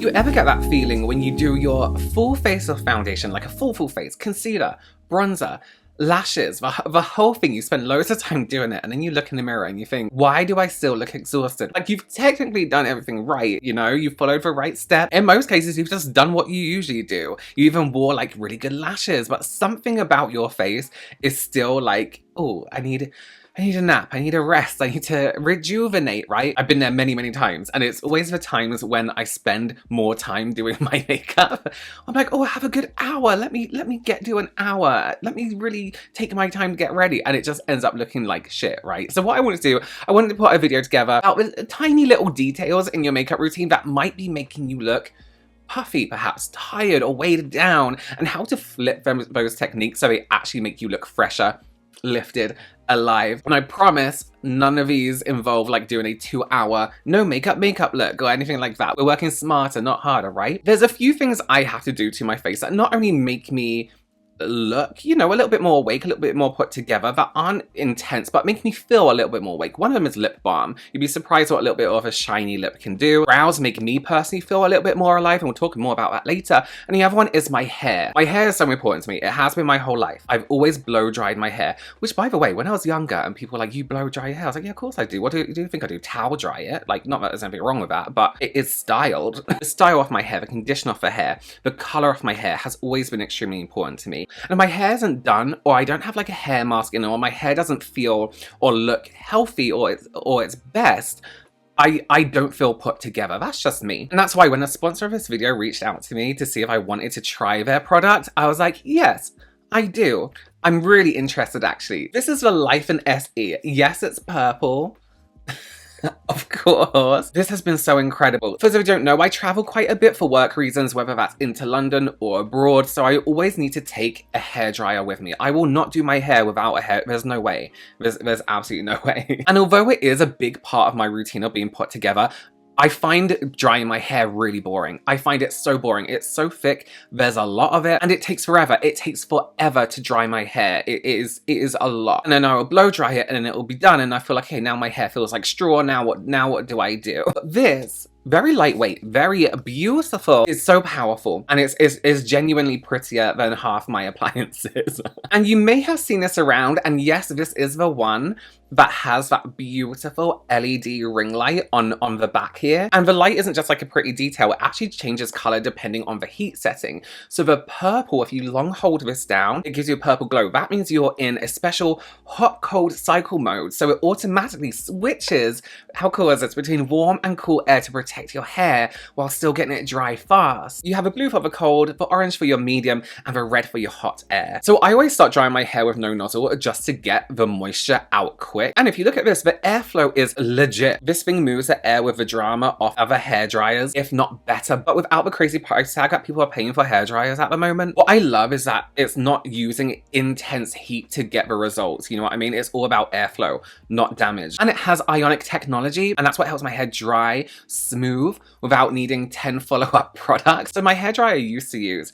You ever get that feeling when you do your full face of foundation, like a full face, concealer, bronzer, lashes, the whole thing, you spend loads of time doing it, and then you look in the mirror and you think, why do I still look exhausted? Like, you've technically done everything right, you know, you've followed the right step. In most cases, you've just done what you usually do. You even wore like really good lashes, but something about your face is still like, oh, I need a nap, I need a rest, I need to rejuvenate, right? I've been there many, many times, and it's always the times when I spend more time doing my makeup. I'm like, oh, I have a good hour, let me do an hour, let me really take my time to get ready, and it just ends up looking like shit, right? So what I wanted to do, I wanted to put a video together about the tiny little details in your makeup routine that might be making you look puffy, perhaps tired or weighed down, and how to flip those techniques so they actually make you look fresher, lifted, alive. And I promise none of these involve like doing a 2-hour no makeup look or anything like that. We're working smarter, not harder, right? There's a few things I have to do to my face that not only make me look, you know, a little bit more awake, a little bit more put together, that aren't intense, but make me feel a little bit more awake. One of them is lip balm. You'd be surprised what a little bit of a shiny lip can do. Brows make me personally feel a little bit more alive, and we'll talk more about that later. And the other one is my hair. My hair is so important to me. It has been my whole life. I've always blow dried my hair, which, by the way, when I was younger and people were like, you blow dry your hair, I was like, yeah, of course I do. What do you think I do? Towel dry it? Like, not that there's anything wrong with that, but it is styled. The style of my hair, the condition of the hair, the color of my hair has always been extremely important to me. And my hair isn't done, or I don't have like a hair mask in, or my hair doesn't feel or look healthy or its best, I don't feel put together. That's just me. And that's why when the sponsor of this video reached out to me to see if I wanted to try their product, I was like, yes, I do. I'm really interested, actually. This is the Life in SE. Yes, it's purple. Of course. This has been so incredible. For those of you who don't know, I travel quite a bit for work reasons, whether that's into London or abroad, so I always need to take a hairdryer with me. I will not do my hair without a hair. There's no way. There's absolutely no way. And although it is a big part of my routine of being put together, I find drying my hair really boring. I find it so boring. It's so thick, there's a lot of it, and it takes forever. It takes forever to dry my hair. It is a lot. And then I will blow dry it and then it will be done, and I feel like, okay, now my hair feels like straw, now what do I do? But this, very lightweight, very beautiful, is so powerful, and it's genuinely prettier than half my appliances. And you may have seen this around, and yes, this is the one that has that beautiful LED ring light on the back here. And the light isn't just like a pretty detail, it actually changes color depending on the heat setting. So the purple, if you long hold this down, it gives you a purple glow. That means you're in a special hot-cold cycle mode. So it automatically switches, how cool is this, between warm and cool air to protect your hair while still getting it dry fast. You have a blue for the cold, the orange for your medium, and the red for your hot air. So I always start drying my hair with no nozzle just to get the moisture out quick. And if you look at this, the airflow is legit. This thing moves the air with the drama off other hair dryers, if not better, but without the crazy price tag that people are paying for hair dryers at the moment. What I love is that it's not using intense heat to get the results, you know what I mean? It's all about airflow, not damage. And it has ionic technology, and that's what helps my hair dry smooth without needing 10 follow-up products. So my hair dryer I used to use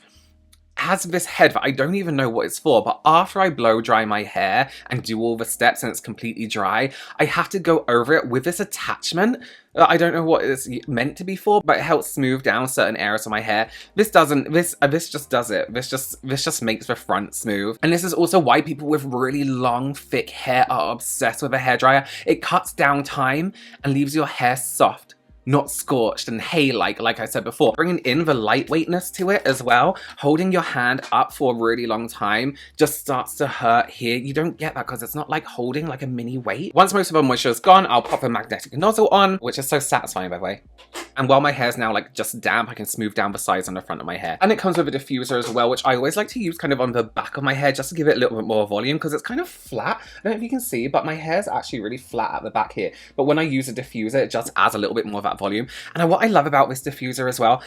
has this head that I don't even know what it's for, but after I blow dry my hair and do all the steps and it's completely dry, I have to go over it with this attachment. I don't know what it's meant to be for, but it helps smooth down certain areas of my hair. This doesn't, this just does it. This just makes the front smooth. And this is also why people with really long, thick hair are obsessed with a hairdryer. It cuts down time and leaves your hair soft, not scorched and hay-like, like I said before. Bringing in the lightweightness to it as well. Holding your hand up for a really long time just starts to hurt here. You don't get that because it's not like holding like a mini weight. Once most of the moisture is gone, I'll pop a magnetic nozzle on, which is so satisfying, by the way. And while my hair's now like just damp, I can smooth down the sides and the front of my hair. And it comes with a diffuser as well, which I always like to use kind of on the back of my hair just to give it a little bit more volume because it's kind of flat. I don't know if you can see, but my hair's actually really flat at the back here. But when I use a diffuser, it just adds a little bit more of that volume. And what I love about this diffuser as well,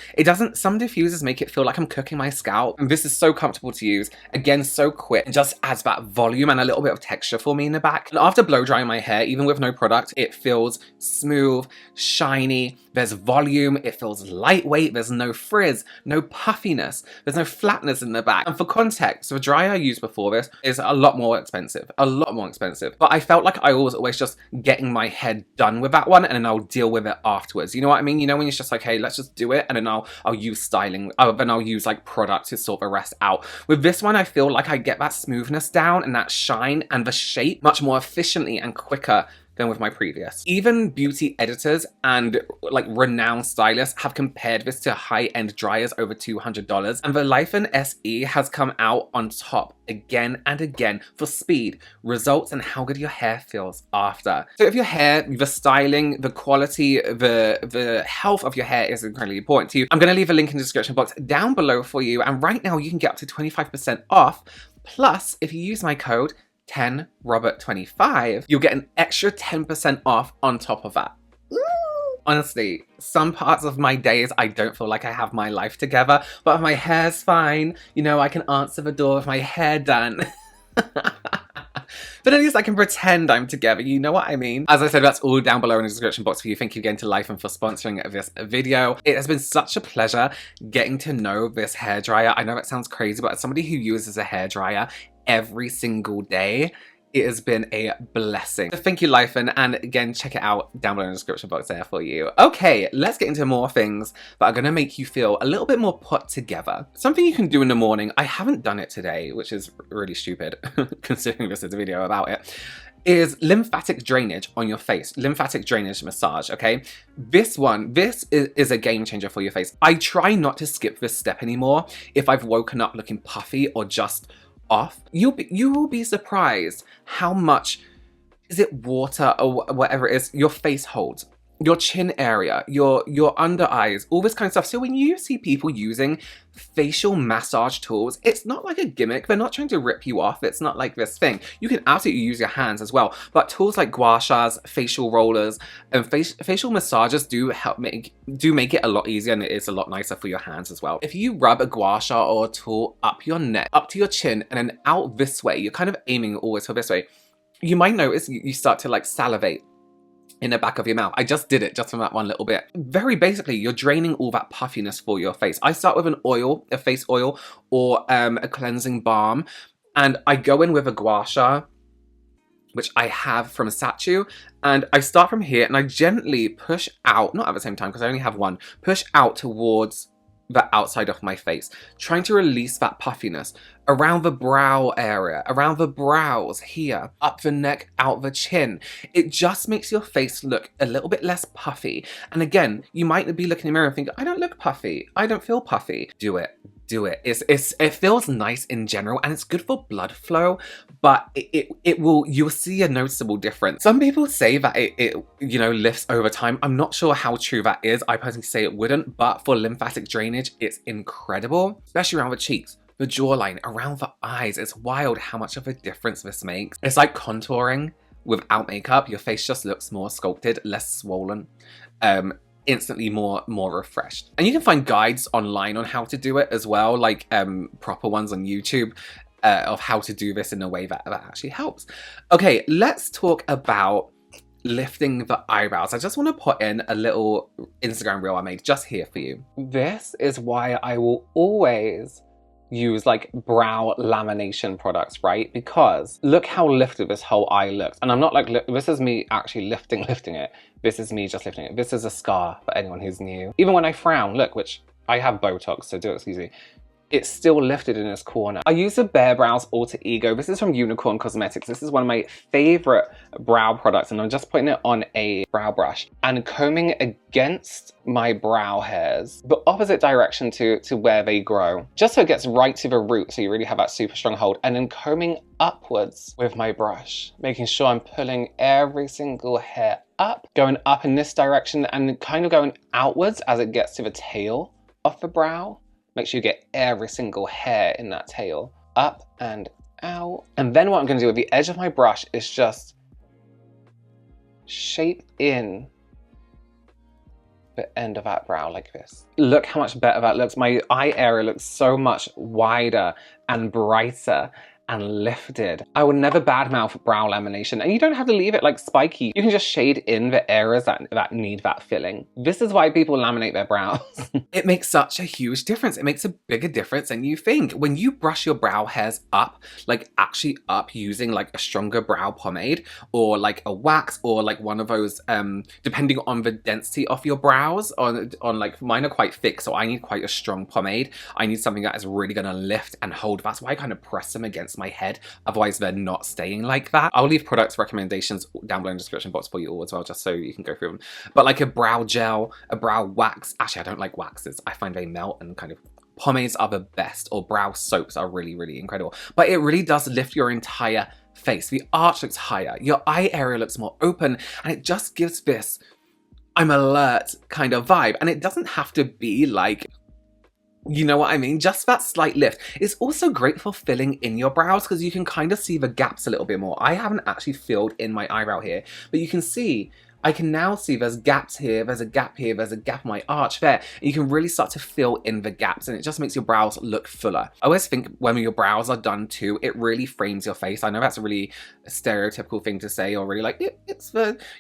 some diffusers make it feel like I'm cooking my scalp. And this is so comfortable to use. Again, so quick. It just adds that volume and a little bit of texture for me in the back. And after blow drying my hair, even with no product, it feels smooth, shiny. There's volume, it feels lightweight, there's no frizz, no puffiness, there's no flatness in the back. And for context, the dryer I used before this is a lot more expensive, But I felt like I was always just getting my head done with that one, and then I'll deal with it afterwards. You know what I mean? You know, when it's just like, hey, let's just do it, and then I'll use styling, then I'll use like product to sort the rest out. With this one, I feel like I get that smoothness down and that shine and the shape much more efficiently and quicker than with my previous. Even beauty editors and like renowned stylists have compared this to high-end dryers over $200, and the Lifen SE has come out on top again and again for speed, results, and how good your hair feels after. So if your hair, the styling, the quality, the health of your hair is incredibly important to you, I'm gonna leave a link in the description box down below for you, and right now you can get up to 25% off, plus if you use my code 10Robert25, you'll get an extra 10% off on top of that. Honestly, some parts of my days I don't feel like I have my life together, but if my hair's fine, you know, I can answer the door with my hair done. But at least I can pretend I'm together, you know what I mean? As I said, that's all down below in the description box for you. Thank you again to Lifen for sponsoring this video. It has been such a pleasure getting to know this hairdryer. I know it sounds crazy, but as somebody who uses a hairdryer every single day, it has been a blessing. So thank you, Lifen, and again, check it out down below in the description box there for you. Okay, let's get into more things that are gonna make you feel a little bit more put together. Something you can do in the morning, I haven't done it today, which is really stupid, considering this is a video about it, is lymphatic drainage on your face. Lymphatic drainage massage, okay? This is a game changer for your face. I try not to skip this step anymore if I've woken up looking puffy or just off. You will be surprised how much, is it water or whatever it is, your face holds. Your chin area, your under eyes, all this kind of stuff. So when you see people using facial massage tools, it's not like a gimmick. They're not trying to rip you off. It's not like this thing. You can absolutely use your hands as well. But tools like gua shas, facial rollers, and facial massagers do make it a lot easier, and it is a lot nicer for your hands as well. If you rub a gua sha or a tool up your neck, up to your chin, and then out this way, you're kind of aiming always for this way, you might notice you start to like salivate in the back of your mouth. I just did it just from that one little bit. Very basically, you're draining all that puffiness for your face. I start with an oil, a face oil, or a cleansing balm, and I go in with a gua sha, which I have from Satchu, and I start from here and I gently push out, not at the same time because I only have one, push out towards the outside of my face, trying to release that puffiness around the brow area, around the brows here, up the neck, out the chin. It just makes your face look a little bit less puffy. And again, you might be looking in the mirror and think, I don't look puffy, I don't feel puffy. Do it. Do it. It feels nice in general, and it's good for blood flow, but you'll see a noticeable difference. Some people say that it you know, lifts over time. I'm not sure how true that is. I personally say it wouldn't, but for lymphatic drainage, it's incredible, especially around the cheeks, the jawline, around the eyes. It's wild how much of a difference this makes. It's like contouring without makeup. Your face just looks more sculpted, less swollen. Instantly more refreshed. And you can find guides online on how to do it as well, like proper ones on YouTube of how to do this in a way that actually helps. Okay, let's talk about lifting the eyebrows. I just want to put in a little Instagram reel I made just here for you. This is why I will always use like brow lamination products, right? Because look how lifted this whole eye looks. And I'm not like, this is me actually lifting it. This is me just lifting it. This is a scar for anyone who's new. Even when I frown, look, which I have Botox, so do excuse me, it's still lifted in this corner. I use the Bare Brows Alter Ego. This is from Unicorn Cosmetics. This is one of my favorite brow products, and I'm just putting it on a brow brush and combing against my brow hairs, the opposite direction to where they grow, just so it gets right to the root, so you really have that super strong hold, and then combing upwards with my brush, making sure I'm pulling every single hair up, going up in this direction, and kind of going outwards as it gets to the tail of the brow. Make sure you get every single hair in that tail, up and out. And then what I'm gonna do with the edge of my brush is just shape in the end of that brow like this. Look how much better that looks. My eye area looks so much wider and brighter. and lifted. I would never badmouth brow lamination, and you don't have to leave it like spiky. You can just shade in the areas that need that filling. This is why people laminate their brows. It makes such a huge difference. It makes a bigger difference than you think. When you brush your brow hairs up, like actually up using like a stronger brow pomade or like a wax or like one of those, depending on the density of your brows, on like mine are quite thick, so I need quite a strong pomade. I need something that is really gonna lift and hold. That's why I kind of press them against my head, otherwise they're not staying like that. I'll leave product recommendations down below in the description box for you all as well, just so you can go through them. But like a brow gel, a brow wax, actually I don't like waxes, I find they melt, and kind of pomades are the best, or brow soaps are really, really incredible. But it really does lift your entire face. The arch looks higher, your eye area looks more open, and it just gives this I'm alert kind of vibe. And it doesn't have to be like, you know what I mean? Just that slight lift. It's also great for filling in your brows because you can kind of see the gaps a little bit more. I haven't actually filled in my eyebrow here, but you can see, I can now see there's gaps here, there's a gap here, there's a gap in my arch there. And you can really start to fill in the gaps, and it just makes your brows look fuller. I always think when your brows are done too, it really frames your face. I know that's a really stereotypical thing to say, or really like,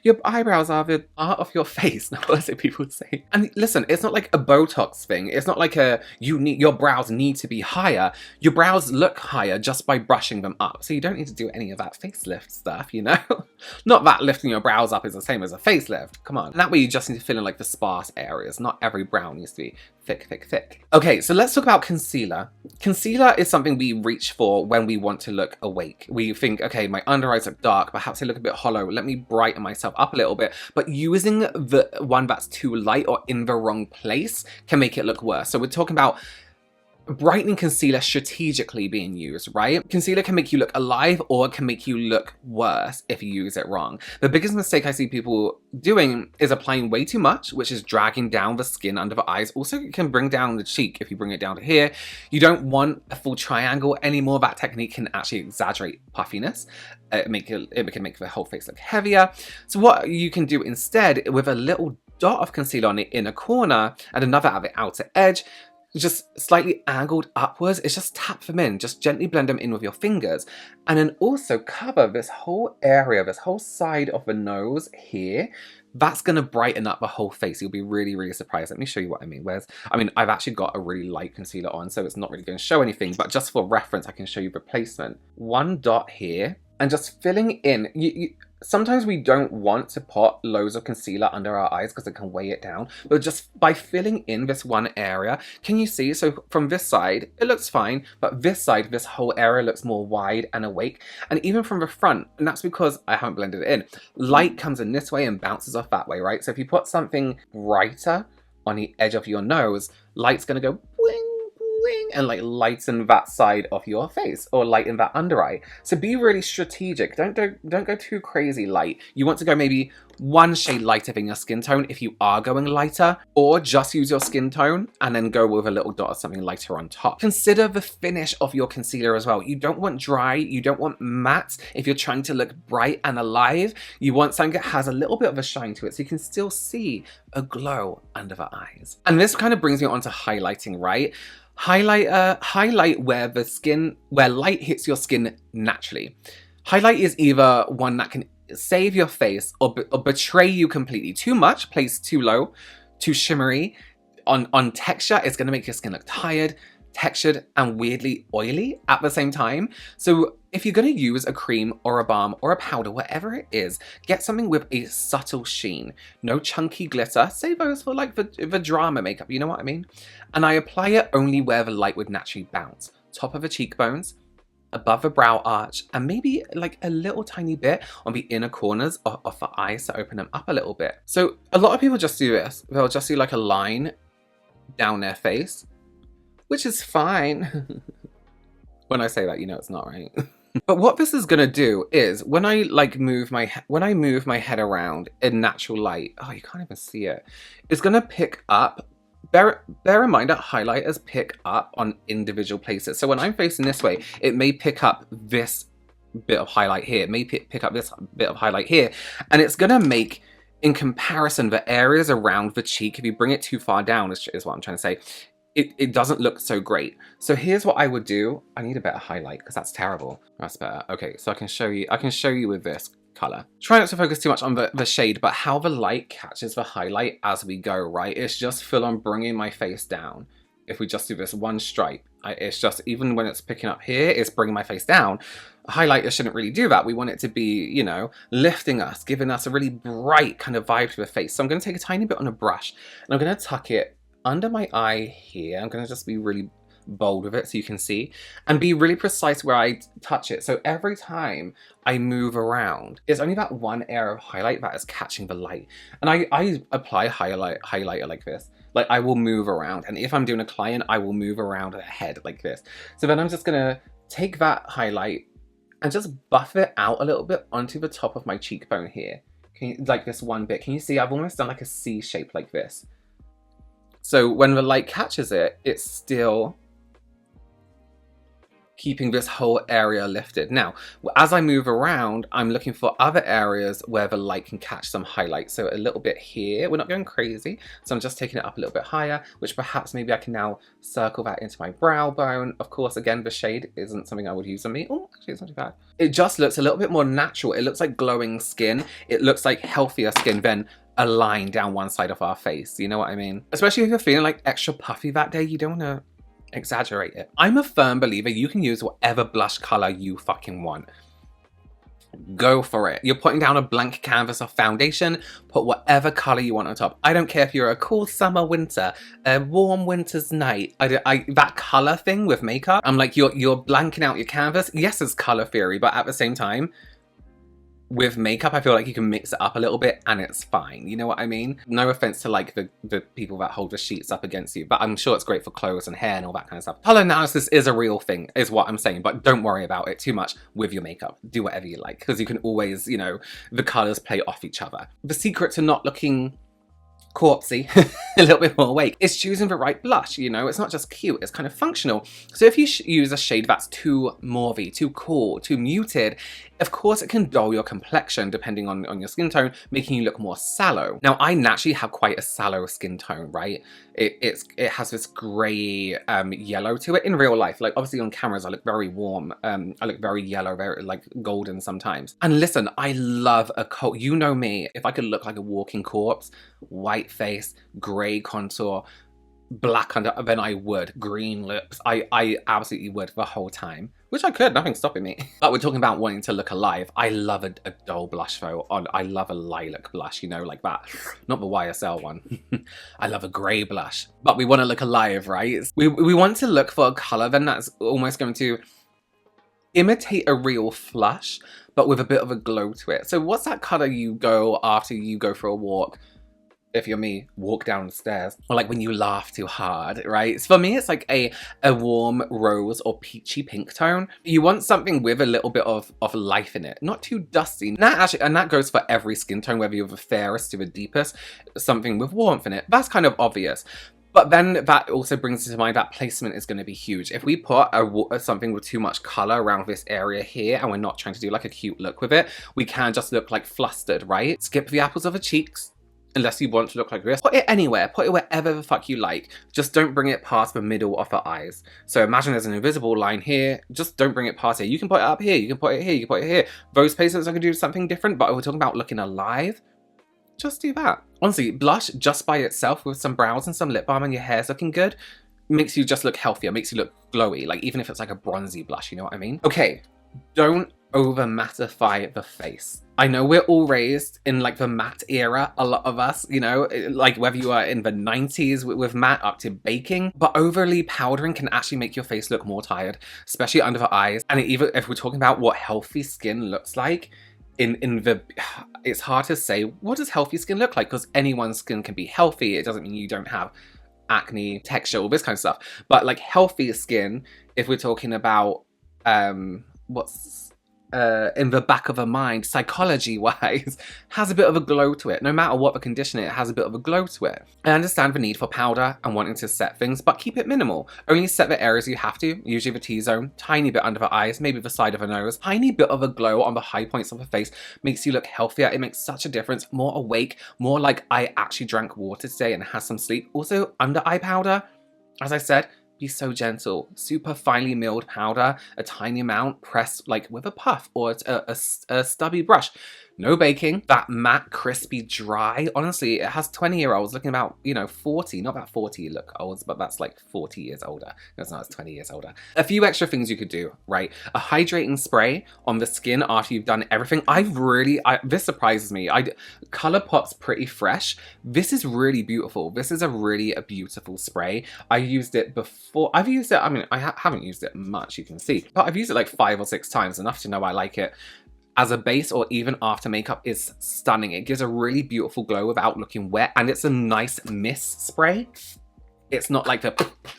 your eyebrows are the art of your face. Now, that's what people say. And listen, it's not like a Botox thing. It's not like your brows need to be higher. Your brows look higher just by brushing them up. So you don't need to do any of that facelift stuff, you know? Not that lifting your brows up is the same as a facelift, come on. And that way you just need to fill in like the sparse areas. Not every brow needs to be thick, thick, thick. Okay, so let's talk about concealer. Concealer is something we reach for when we want to look awake. We think, okay, my under eyes look dark, perhaps they look a bit hollow. Let me brighten myself up a little bit. But using the one that's too light or in the wrong place can make it look worse. So we're talking about brightening concealer strategically being used, right? Concealer can make you look alive, or it can make you look worse if you use it wrong. The biggest mistake I see people doing is applying way too much, which is dragging down the skin under the eyes. Also, it can bring down the cheek if you bring it down to here. You don't want a full triangle anymore. That technique can actually exaggerate puffiness. It can make the whole face look heavier. So what you can do instead, with a little dot of concealer on the inner corner and another at the outer edge, just slightly angled upwards, is just tap them in, just gently blend them in with your fingers, and then also cover this whole area, this whole side of the nose here. That's gonna brighten up the whole face. You'll be really, really surprised. Let me show you what I mean. I've actually got a really light concealer on, so it's not really gonna show anything, but just for reference, I can show you the placement. One dot here, and just filling in. Sometimes we don't want to put loads of concealer under our eyes because it can weigh it down, but just by filling in this one area, can you see? So from this side, it looks fine, but this side, this whole area looks more wide and awake. And even from the front, and that's because I haven't blended it in, light comes in this way and bounces off that way, right? So if you put something brighter on the edge of your nose, light's gonna go bling, and like lighten that side of your face, or lighten that under eye. So be really strategic. Don't go too crazy light. You want to go maybe one shade lighter than your skin tone if you are going lighter, or just use your skin tone and then go with a little dot of something lighter on top. Consider the finish of your concealer as well. You don't want dry, you don't want matte. If you're trying to look bright and alive, you want something that has a little bit of a shine to it, so you can still see a glow under the eyes. And this kind of brings me on to highlighting, right? Highlight where light hits your skin naturally. Highlight is either one that can save your face or betray you completely. Too much, placed too low, too shimmery. On texture, it's going to make your skin look tired, textured, and weirdly oily at the same time. So if you're going to use a cream or a balm or a powder, whatever it is, get something with a subtle sheen. No chunky glitter. Save those for like the drama makeup, you know what I mean? And I apply it only where the light would naturally bounce. Top of the cheekbones, above the brow arch, and maybe like a little tiny bit on the inner corners of the eyes to open them up a little bit. So a lot of people just do this. They'll just do like a line down their face, which is fine. When I say that, you know it's not right. But what this is gonna do is when I move my head around in natural light, oh, you can't even see it. It's gonna pick up. Bear in mind that highlighters pick up on individual places. So when I'm facing this way, it may pick up this bit of highlight here. It may pick up this bit of highlight here, and it's gonna make, in comparison, the areas around the cheek, if you bring it too far down, is what I'm trying to say. it doesn't look so great. So here's what I would do. I need a better highlight because that's terrible. That's better. Okay, so I can show you with this color. Try not to focus too much on the shade, but how the light catches the highlight as we go, right? It's just full on bringing my face down. If we just do this one stripe, it's just, even when it's picking up here, it's bringing my face down. A highlighter shouldn't really do that. We want it to be, you know, lifting us, giving us a really bright kind of vibe to the face. So I'm going to take a tiny bit on a brush and I'm going to tuck it under my eye here. I'm going to just be really bold with it so you can see, and be really precise where I touch it. So every time I move around, it's only that one area of highlight that is catching the light. And I apply highlighter like this. Like, I will move around, and if I'm doing a client, I will move around their head like this. So then I'm just gonna take that highlight and just buff it out a little bit onto the top of my cheekbone here. Like this one bit. Can you see I've almost done like a C shape like this? So when the light catches it, it's still keeping this whole area lifted. Now, as I move around, I'm looking for other areas where the light can catch some highlight. So a little bit here, we're not going crazy. So I'm just taking it up a little bit higher, which perhaps maybe I can now circle that into my brow bone. Of course, again, the shade isn't something I would use on me. Oh, actually, it's not too bad. It just looks a little bit more natural. It looks like glowing skin. It looks like healthier skin than a line down one side of our face. You know what I mean? Especially if you're feeling like extra puffy that day, you don't want to exaggerate it. I'm a firm believer you can use whatever blush color you fucking want. Go for it. You're putting down a blank canvas of foundation, put whatever color you want on top. I don't care if you're a cool summer, winter, a warm winter's night. That color thing with makeup, I'm like, you're blanking out your canvas. Yes, it's color theory, but at the same time, with makeup, I feel like you can mix it up a little bit and it's fine. You know what I mean? No offense to like the people that hold the sheets up against you, but I'm sure it's great for clothes and hair and all that kind of stuff. Color analysis is a real thing, is what I'm saying, but don't worry about it too much with your makeup. Do whatever you like, because you can always, you know, the colors play off each other. The secret to not looking corpsey, a little bit more awake, is choosing the right blush. You know, it's not just cute, it's kind of functional. So if you use a shade that's too mauvey, too cool, too muted, of course it can dull your complexion depending on your skin tone, making you look more sallow. Now, I naturally have quite a sallow skin tone, right? It has this grey yellow to it in real life. Like, obviously on cameras I look very warm, I look very yellow, very like golden sometimes. And listen, I love a coat. You know me, if I could look like a walking corpse, white face, grey contour, black under, then I would. Green lips, I absolutely would the whole time. Which I could, nothing's stopping me. But we're talking about wanting to look alive. I love a dull blush though. I love a lilac blush, you know, like that. Not the YSL one. I love a grey blush. But we want to look alive, right? We want to look for a colour then that's almost going to imitate a real flush, but with a bit of a glow to it. So what's that colour you go after you go for a walk? If you're me, walk down the stairs, or like when you laugh too hard, right? So for me, it's like a warm rose or peachy pink tone. You want something with a little bit of life in it, not too dusty. And that goes for every skin tone, whether you're the fairest to the deepest, something with warmth in it. That's kind of obvious. But then that also brings to mind that placement is going to be huge. If we put something with too much color around this area here, and we're not trying to do like a cute look with it, we can just look like flustered, right? Skip the apples of the cheeks. Unless you want to look like this. Put it anywhere, put it wherever the fuck you like. Just don't bring it past the middle of the eyes. So imagine there's an invisible line here, just don't bring it past here. You can put it up here, you can put it here, you can put it here. Those places are going to do something different, but we're talking about looking alive. Just do that. Honestly, blush just by itself with some brows and some lip balm and your hair's looking good, makes you just look healthier, makes you look glowy, like even if it's like a bronzy blush, you know what I mean? Okay, don't over mattify the face. I know we're all raised in like the matte era, a lot of us, you know, like whether you are in the 90s with matte up to baking, but overly powdering can actually make your face look more tired, especially under the eyes. And even if we're talking about what healthy skin looks like, it's hard to say, what does healthy skin look like? Because anyone's skin can be healthy. It doesn't mean you don't have acne, texture, all this kind of stuff. But like healthy skin, if we're talking about in the back of the mind, psychology-wise, has a bit of a glow to it. No matter what the condition, it has a bit of a glow to it. I understand the need for powder and wanting to set things, but keep it minimal. Only set the areas you have to, usually the T-zone, tiny bit under the eyes, maybe the side of the nose. Tiny bit of a glow on the high points of the face makes you look healthier. It makes such a difference. More awake, more like I actually drank water today and had some sleep. Also, under eye powder, As I said, be so gentle. Super finely milled powder, a tiny amount pressed like with a puff or a stubby brush. No baking. That matte, crispy, dry. Honestly, it has 20-year-olds looking about, you know, 40. Not about 40 look old, but that's like 40 years older. No, it's not, it's 20 years older. A few extra things you could do, right? A hydrating spray on the skin after you've done everything. This surprises me. ColourPop's Pretty Fresh. This is really beautiful. This is a beautiful spray. I used it before. I've used it, I mean, I haven't used it much, you can see. But I've used it like 5 or 6 times, enough to know I like it. As a base or even after makeup is stunning. It gives a really beautiful glow without looking wet, and it's a nice mist spray. It's not like the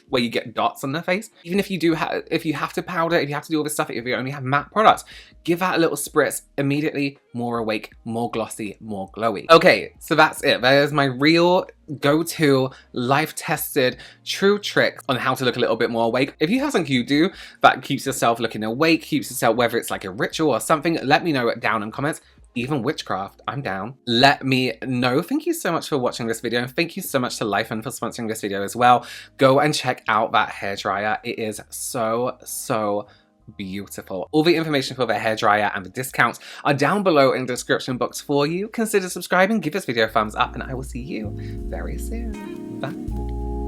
where you get dots on the face. Even if you do if you have to powder, if you have to do all this stuff, if you only have matte products, give that a little spritz. Immediately more awake, more glossy, more glowy. Okay, so that's it. There's my real go-to, life-tested, true trick on how to look a little bit more awake. If you have something you do that keeps yourself looking awake, keeps yourself, whether it's like a ritual or something, let me know it down in comments. Even witchcraft, I'm down. Let me know. Thank you so much for watching this video, and thank you so much to Lifen for sponsoring this video as well. Go and check out that hairdryer. It is so beautiful. All the information for the hairdryer and the discounts are down below in the description box for you. Consider subscribing, give this video a thumbs up, and I will see you very soon. Bye.